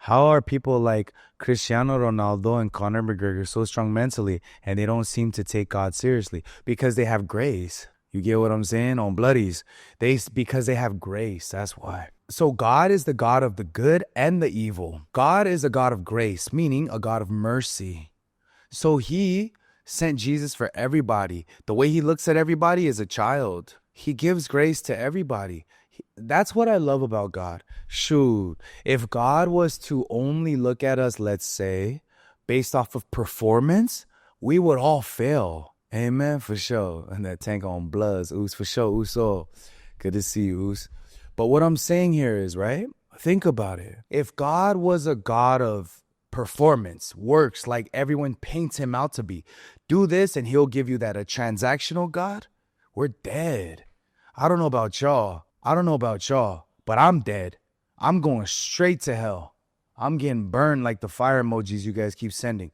How are people like Cristiano Ronaldo and Conor McGregor so strong mentally and they don't seem to take God seriously? Because they have grace. You get what I'm saying? On bloodies. Because they have grace. That's why. So God is the God of the good and the evil. God is a God of grace, meaning a God of mercy. So he sent Jesus for everybody. The way he looks at everybody is a child. He gives grace to everybody. That's what I love about God. Shoot, if God was to only look at us, let's say, based off of performance, we would all fail. Amen, for sure. And that tank on bloods, Oos, for sure, Ooso. Good to see you, Oos. But what I'm saying here is, right? Think about it. If God was a God of performance, works like everyone paints him out to be, do this and he'll give you that. A transactional God, we're dead. I don't know about y'all. But I'm dead. I'm going straight to hell. I'm getting burned like the fire emojis you guys keep sending.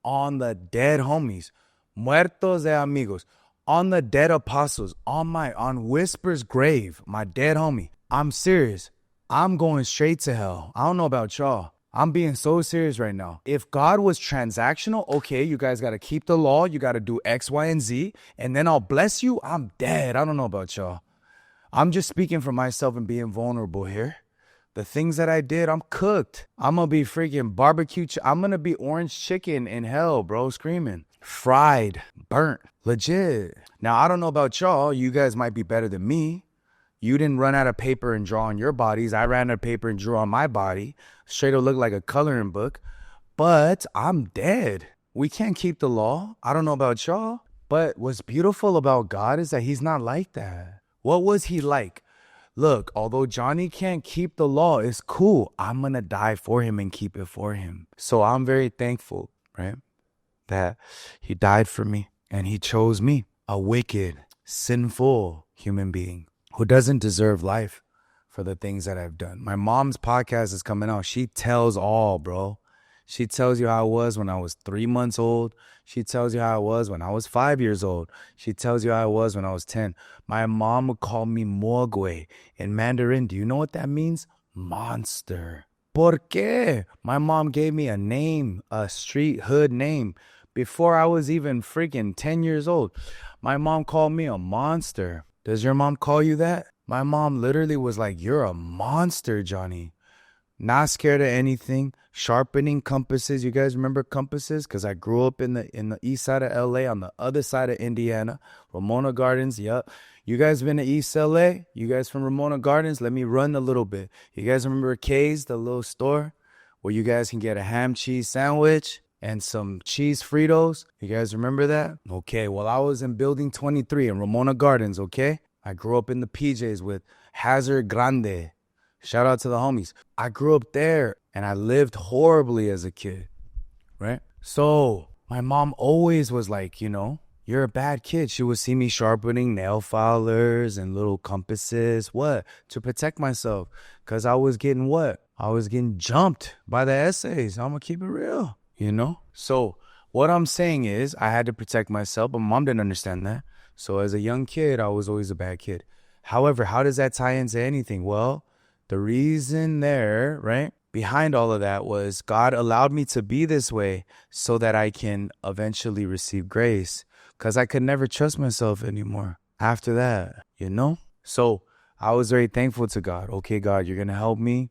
On the dead homies. Muertos de amigos. On the dead apostles. On Whisper's grave. My dead homie. I'm serious. I'm going straight to hell. I don't know about y'all. I'm being so serious right now. If God was transactional, okay, you guys got to keep the law. You got to do X, Y, and Z. And then I'll bless you. I'm dead. I don't know about y'all. I'm just speaking for myself and being vulnerable here. The things that I did, I'm cooked. I'm going to be freaking barbecue. I'm going to be orange chicken in hell, bro, screaming. Fried, burnt, legit. Now, I don't know about y'all. You guys might be better than me. You didn't run out of paper and draw on your bodies. I ran out of paper and drew on my body. Straight up look like a coloring book. But I'm dead. We can't keep the law. I don't know about y'all. But what's beautiful about God is that he's not like that. What was he like? Look, although Johnny can't keep the law, it's cool. I'm going to die for him and keep it for him. So I'm very thankful, right? That he died for me and he chose me, a wicked, sinful human being who doesn't deserve life for the things that I've done. My mom's podcast is coming out. She tells all, bro. She tells you how it was when I was 3 months old. She tells you how it was when I was 5 years old. She tells you how it was when I was 10. My mom would call me Mogwai. In Mandarin, do you know what that means? Monster. ¿Por qué? My mom gave me a name, a street hood name, before I was even freaking 10 years old. My mom called me a monster. Does your mom call you that? My mom literally was like, you're a monster, Johnny. Not scared of anything. Sharpening compasses. You guys remember compasses? Because I grew up in the east side of LA, on the other side of Indiana. Ramona Gardens, yup. You guys been to East LA? You guys from Ramona Gardens? Let me run a little bit. You guys remember K's, the little store where you guys can get a ham cheese sandwich and some cheese Fritos? You guys remember that? Okay, well, I was in building 23 in Ramona Gardens, okay? I grew up in the PJs with Hazard Grande. Shout out to the homies. I grew up there and I lived horribly as a kid, right? So my mom always was like, you're a bad kid. She would see me sharpening nail filers and little compasses. What? To protect myself. Because I was getting what? I was getting jumped by the essays. I'm going to keep it real, So what I'm saying is I had to protect myself, but mom didn't understand that. So as a young kid, I was always a bad kid. However, how does that tie into anything? Well, the reason there, right, behind all of that was God allowed me to be this way so that I can eventually receive grace, because I could never trust myself anymore after that, So I was very thankful to God. Okay, God, you're going to help me.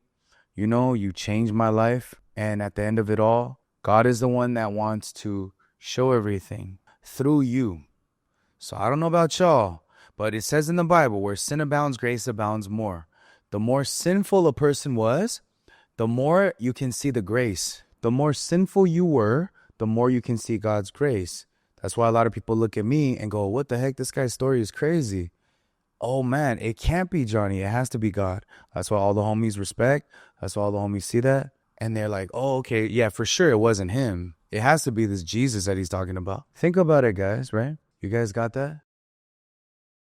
You changed my life. And at the end of it all, God is the one that wants to show everything through you. So I don't know about y'all, but it says in the Bible, where sin abounds, grace abounds more. The more sinful a person was, the more you can see the grace. The more sinful you were, the more you can see God's grace. That's why a lot of people look at me and go, what the heck? This guy's story is crazy. Oh, man, it can't be Johnny. It has to be God. That's why all the homies respect. That's why all the homies see that. And they're like, oh, okay, yeah, for sure it wasn't him. It has to be this Jesus that he's talking about. Think about it, guys, right? You guys got that?